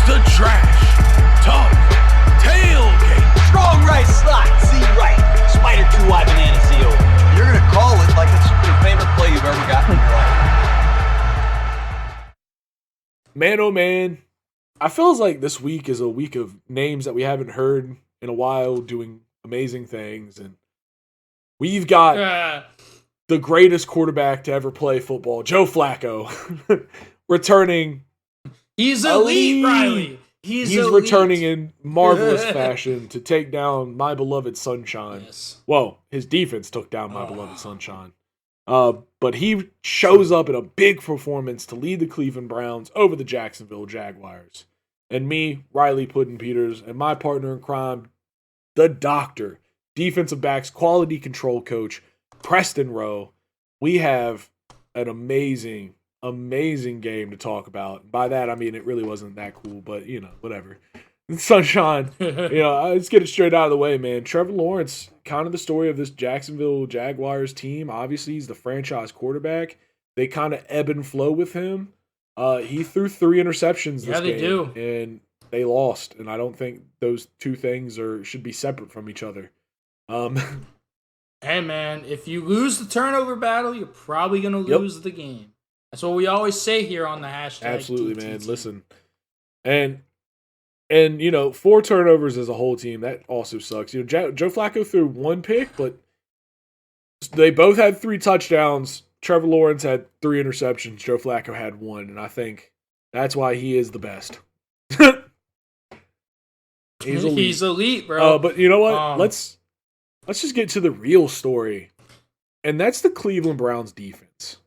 the trash talk tailgate. Strong right slot, Z right. Spider 2Y banana seal. You're going to call it like it's your favorite play you've ever gotten in your life. Man, oh man. I feels like this week is a week of names that we haven't heard in a while doing amazing things. And we've got the greatest quarterback to ever play football, Joe Flacco, returning. He's elite, Riley. He's elite. Returning in marvelous fashion to take down my beloved Sunshine. Yes. Well, his defense took down my beloved Sunshine. But he shows up in a big performance to lead the Cleveland Browns over the Jacksonville Jaguars. And me, Riley Puddin Peters, and my partner in crime, the doctor, defensive backs quality control coach, Preston Rowe. We have an amazing game to talk about. By that, I mean it really wasn't that cool, but, whatever. Sunshine, let's get it straight out of the way, man. Trevor Lawrence, kind of the story of this Jacksonville Jaguars team. Obviously, he's the franchise quarterback. They kind of ebb and flow with him. He threw 3 interceptions this game. Do. And they lost. And I don't think those two things should be separate from each other. Hey, man, if you lose the turnover battle, you're probably going to lose the game. That's what we always say here on the hashtag. Absolutely, TTT. man. Listen. And 4 turnovers as a whole team, that also sucks. Joe Flacco threw 1 pick, but they both had 3 touchdowns. Trevor Lawrence had 3 interceptions. Joe Flacco had 1, and I think that's why he is the best. He's elite, bro. But you know what? Let's just get to the real story, and that's the Cleveland Browns defense.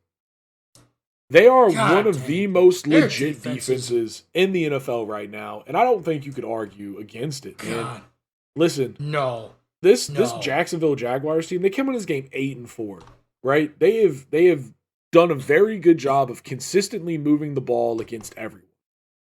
They are one of the most legit defenses in the NFL right now, and I don't think you could argue against it, man. Listen, this Jacksonville Jaguars team, they came in this game 8-4, right? They have done a very good job of consistently moving the ball against everyone.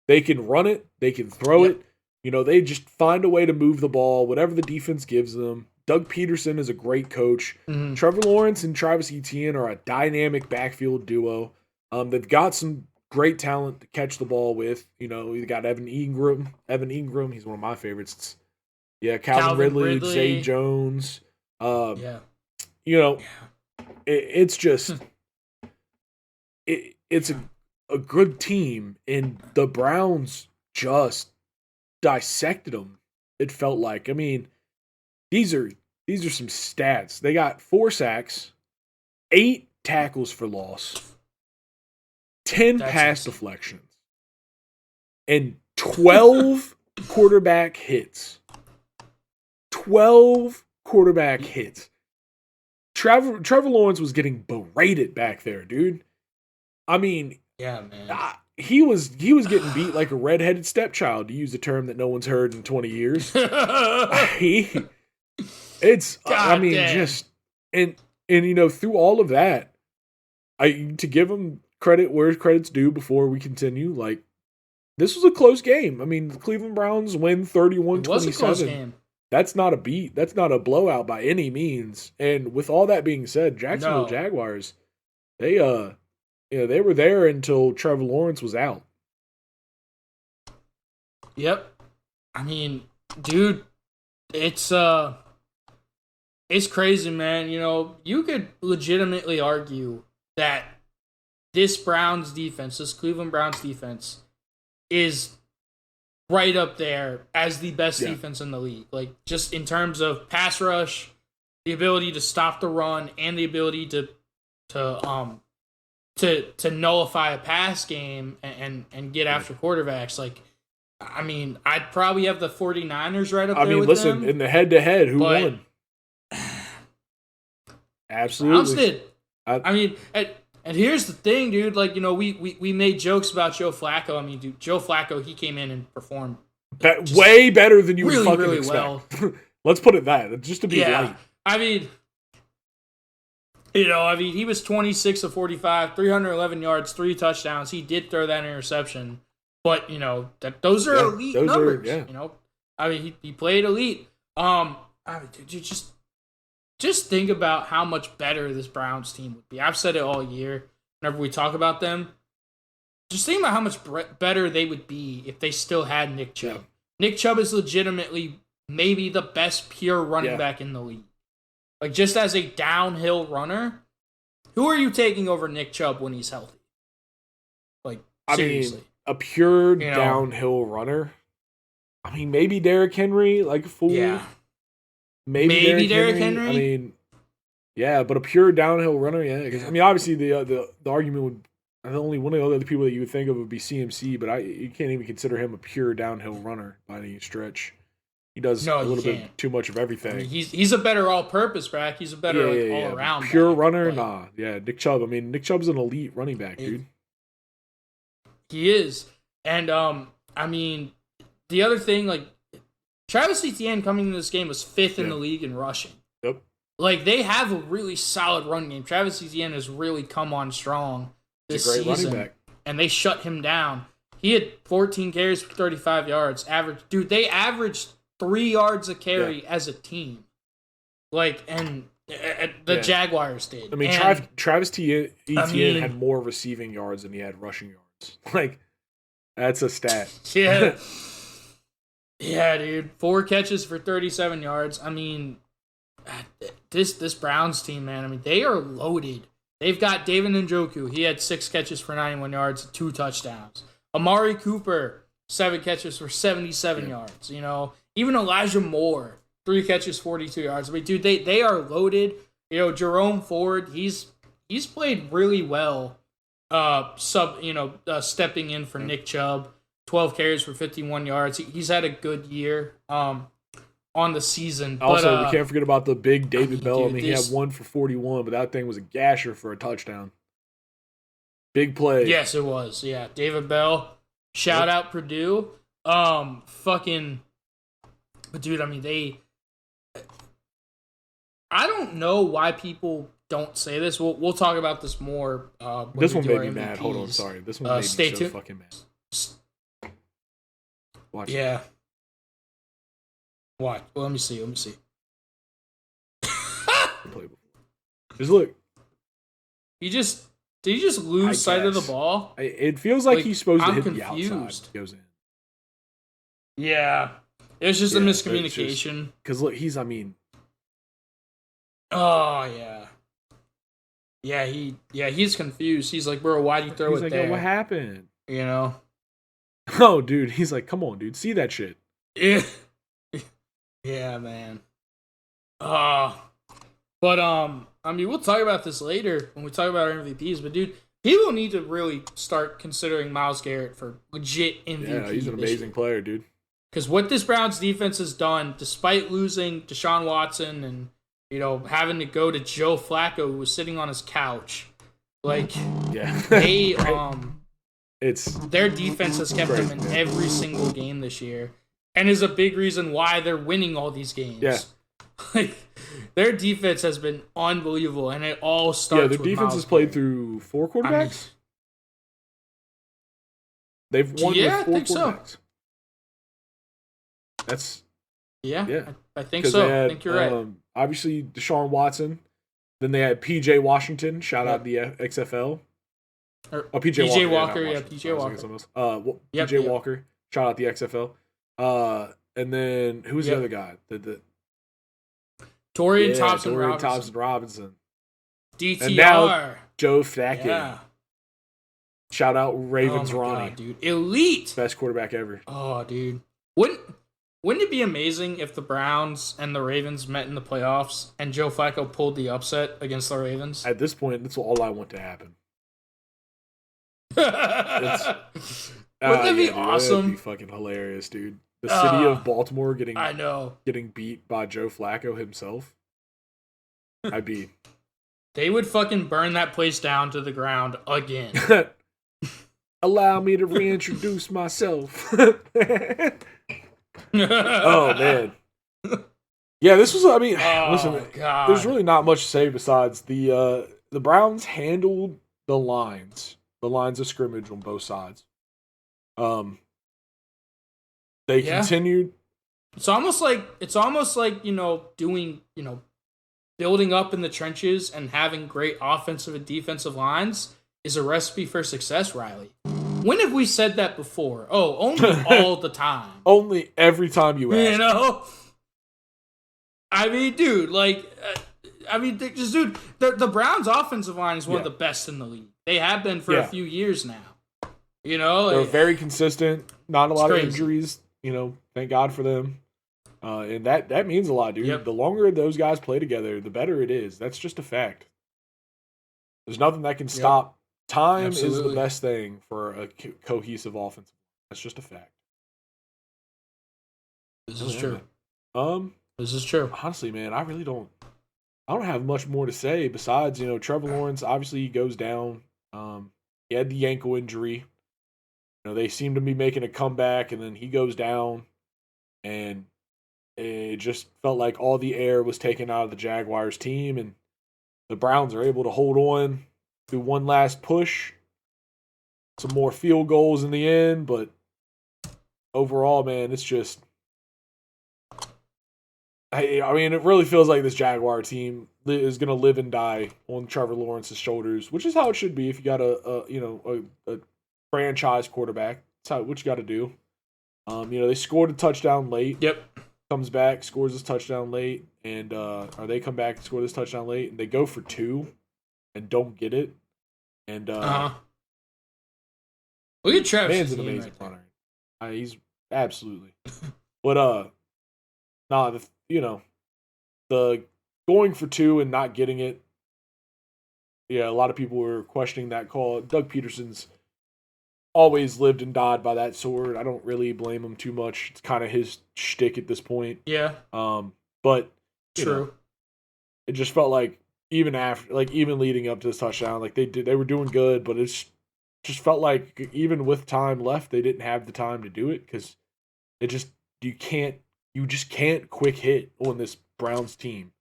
They can run it, they can throw it. They just find a way to move the ball, whatever the defense gives them. Doug Peterson is a great coach. Mm-hmm. Trevor Lawrence and Travis Etienne are a dynamic backfield duo. They've got some great talent to catch the ball with. You got Evan Ingram. He's one of my favorites. Yeah, Calvin Ridley, Zay Jones. It's just it's a good team, and the Browns just dissected them. It felt like. I mean, these are some stats. They got 4 sacks, 8 tackles for loss, 10 pass deflections, and 12 quarterback hits. 12 quarterback hits. Trevor Lawrence was getting berated back there, dude. I mean, yeah, man. He was getting beat like a redheaded stepchild, to use a term that no one's heard in 20 years. Through all of that, to give him credit where credit's due before we continue, like, this was a close game. I mean, the Cleveland Browns win 31-27. It was a close game. That's not a beat. That's not a blowout by any means. And with all that being said, Jacksonville Jaguars, they were there until Trevor Lawrence was out. Yep. I mean, dude, it's crazy, man. You could legitimately argue that this Cleveland Browns defense, is right up there as the best defense in the league. Like, just in terms of pass rush, the ability to stop the run, and the ability to nullify a pass game and get after quarterbacks. Like, I mean, I'd probably have the 49ers right up there with them. In the head-to-head, who won? Absolutely. Browns did. I mean, and here's the thing, dude. Like, we made jokes about Joe Flacco. I mean, dude, Joe Flacco, he came in and performed way better than you would fucking really expect. Well. Let's put it that, just to be light. I mean, he was 26 of 45, 311 yards, 3 touchdowns. He did throw that interception, but those are elite numbers. I mean, he played elite. I mean, dude, just think about how much better this Browns team would be. I've said it all year. Whenever we talk about them, just think about how much better they would be if they still had Nick Chubb. Yeah. Nick Chubb is legitimately maybe the best pure running back in the league. Like, just as a downhill runner, who are you taking over Nick Chubb when he's healthy? Like, seriously. I mean, a pure downhill runner. I mean, maybe Derrick Henry, like a fool. Yeah. Maybe Derrick Henry. I mean, yeah, but a pure downhill runner, yeah. 'Cause, I mean, obviously the argument would. The only one of the other people that you would think of would be CMC, but you can't even consider him a pure downhill runner by any stretch. He does a little bit too much of everything. I mean, he's a better all-purpose back. He's a better all-around pure back. runner. Nah, yeah, Nick Chubb. I mean, Nick Chubb's an elite running back, dude. He is, and I mean, the other thing, like Travis Etienne coming into this game was 5th in the league in rushing. Yep. Like, they have a really solid run game. Travis Etienne has really come on strong this season, running back. And they shut him down. He had 14 carries for 35 yards. They averaged 3 yards a carry as a team. Like, and the Jaguars did. I mean, Travis Etienne had more receiving yards than he had rushing yards. Like, that's a stat. Yeah. Yeah, dude. 4 catches for 37 yards. I mean, this Browns team, man, I mean, they are loaded. They've got David Njoku. He had 6 catches for 91 yards, 2 touchdowns. Amari Cooper, 7 catches for 77 yards. You know, even Elijah Moore, 3 catches, 42 yards. I mean, dude, they are loaded. You know, Jerome Ford, he's played really well. Stepping in for Nick Chubb, 12 carries for 51 yards. He's had a good year. On the season. Also, we can't forget about the big David Bell. Dude, he had 1 for 41, but that thing was a gasher for a touchdown. Big play. Yes, it was. Yeah, David Bell. Shout out Purdue. But dude, I mean, I don't know why people don't say this. We'll talk about this more. This one made me mad. Hold on, sorry. This one made me so fucking mad. Watch. Yeah. What? Well, let me see. Just look. Did he just lose sight of the ball? It feels like he's supposed to hit the outside. Goes in. Yeah. It was just a miscommunication. Because look, he's Oh, yeah. Yeah, he's confused. He's like, bro, why'd you throw it there? Yo, what happened? You know? Oh, dude. He's like, come on, dude. See that shit. Yeah. Yeah, man. But I mean, we'll talk about this later when we talk about our MVPs. But dude, people need to really start considering Myles Garrett for legit MVP. Yeah, he's an amazing player, dude. Because what this Browns defense has done, despite losing Deshaun Watson and having to go to Joe Flacco, who was sitting on his couch, like they their defense has kept them in every single game this year. And is a big reason why they're winning all these games. Yeah. Like, their defense has been unbelievable, and it all starts with their defense has played through 4 quarterbacks? They've won with 4 quarterbacks. So. That's... Yeah. I think so. I think you're right. Obviously, Deshaun Watson. Then they had P.J. Washington. Shout out the XFL. P.J. Walker. Yeah, P.J. Walker. P.J. Walker. Shout out the XFL. And then who's the other guy? Torian Thompson Robinson. DTR. And now Joe Flacco. Yeah. Shout out Ravens Ronnie. God, dude. Elite. Best quarterback ever. Oh, dude. Wouldn't it be amazing if the Browns and the Ravens met in the playoffs and Joe Flacco pulled the upset against the Ravens? At this point, that's all I want to happen. Wouldn't that be awesome? That'd be fucking hilarious, dude. The city of Baltimore getting beat by Joe Flacco himself. They would fucking burn that place down to the ground again. Allow me to reintroduce myself. Oh, man. Yeah, this was, listen, God. There's really not much to say besides the Browns handled the lines of scrimmage on both sides. They continued. It's almost like building up in the trenches and having great offensive and defensive lines is a recipe for success, Riley. When have we said that before? Oh, only all the time. Only every time you ask. You know? I mean, dude, the Browns' offensive line is one of the best in the league. They have been for a few years now. You know? They're very consistent. Not a lot of crazy. injuries. You know, thank God for them. And that means a lot, dude. Yep. The longer those guys play together, the better it is. That's just a fact. There's nothing that can stop. Time is the best thing for a cohesive offense. That's just a fact. This is true. This is true. Honestly, man, I don't have much more to say besides, Trevor Lawrence, obviously he goes down. He had the ankle injury. They seem to be making a comeback, and then he goes down, and it just felt like all the air was taken out of the Jaguars team, and the Browns are able to hold on, do one last push, some more field goals in the end, but overall, man, it's just, I mean, it really feels like this Jaguar team is going to live and die on Trevor Lawrence's shoulders, which is how it should be if you got a franchise quarterback. That's what you got to do. They scored a touchdown late. Yep. Comes back, scores this touchdown late, and they come back and score this touchdown late, and they go for 2 and don't get it. And look at Travis. Man's an amazing runner. He's absolutely. But the going for 2 and not getting it. Yeah, a lot of people were questioning that call. Doug Peterson's always lived and died by that sword. I don't really blame him too much. It's kind of his shtick at this point. Yeah. But true. It just felt like even leading up to this touchdown, they were doing good, but it's just felt like even with time left, they didn't have the time to do it because you just can't quick hit on this Browns team.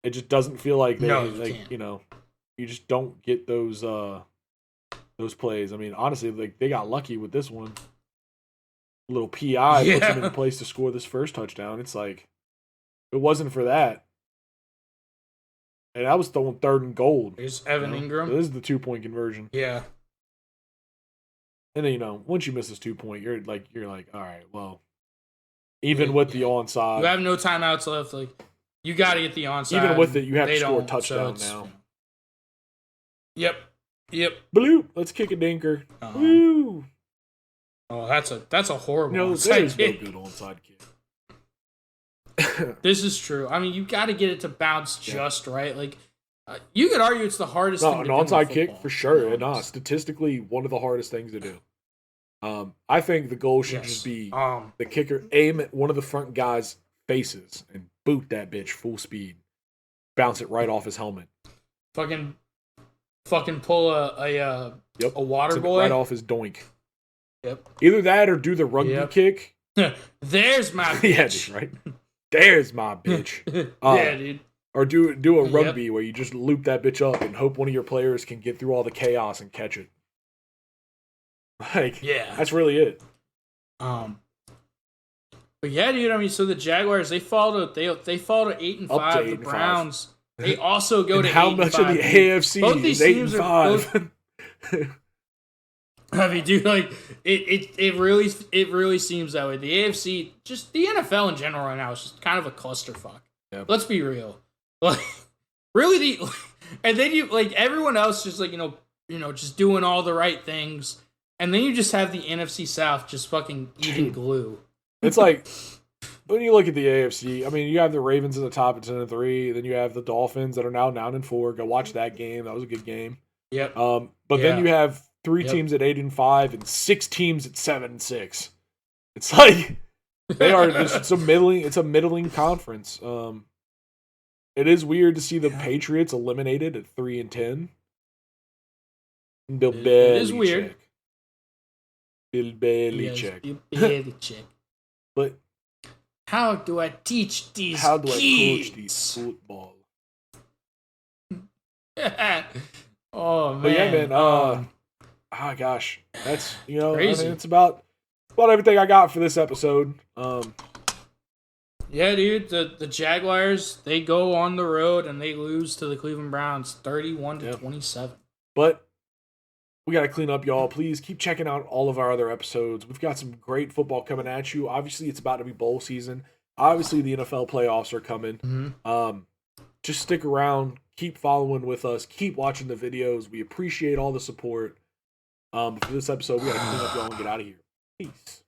It just doesn't feel like you just don't get those plays. I mean, honestly, they got lucky with this one. A little PI puts them in place to score this first touchdown. It's like, if it wasn't for that, and I was throwing 3rd and goal. There's Evan Ingram. So this is the 2-point conversion. Yeah. And then, once you miss this 2-point, you're like, all right, well, even with the onside. You have no timeouts left. Like, you got to get the onside. Even with it, you have to score a touchdown now. Yep. Bloop. Let's kick a dinker. Woo. Oh, that's a horrible onside kick. No good onside kick. This is true. I mean, you got to get it to bounce just right. Like, you could argue it's the hardest thing to do. An onside kick for sure. And statistically, one of the hardest things to do. I think the goal should just be the kicker aim at one of the front guys' faces and boot that bitch full speed. Bounce it right off his helmet. Fucking pull a water boy right off his doink. Yep. Either that or do the rugby kick. There's my bitch. Yeah, dude, right. There's my bitch. Yeah, dude. Or do a rugby where you just loop that bitch up and hope one of your players can get through all the chaos and catch it. That's really it. But yeah, dude. I mean, so the Jaguars they fall to 8-5. The Browns they also go to 8-5. How much of the AFC both these is 8-5? I mean, dude, like it really seems that way. The AFC, just the NFL in general right now is just kind of a clusterfuck. Yep. Let's be real. Like, really, and then you like everyone else just like just doing all the right things, and then you just have the NFC South just fucking eating glue. It's like when you look at the AFC. I mean, you have the Ravens at the top at 10-3. Then you have the Dolphins that are now 9-4. Go watch that game. That was a good game. Yep. But then you have 3 teams at 8-5 and 6 teams at 7-6. It's like they are just it's a middling conference. It is weird to see the Patriots eliminated at 3-10. Bill Belichick. It is weird. Bill Belichick. Bill Belichick. But how do I teach these how do kids? I coach these football? Oh man. But yeah, man. Gosh, that's crazy. I mean, it's about everything I got for this episode. Yeah, dude, the Jaguars, they go on the road and they lose to the Cleveland Browns 31-27. But We got to clean up, y'all. Please keep checking out all of our other episodes. We've got some great football coming at you. Obviously, it's about to be bowl season. Obviously, the NFL playoffs are coming. Mm-hmm. Just stick around. Keep following with us. Keep watching the videos. We appreciate all the support. For this episode, we got to clean up, y'all, and get out of here. Peace.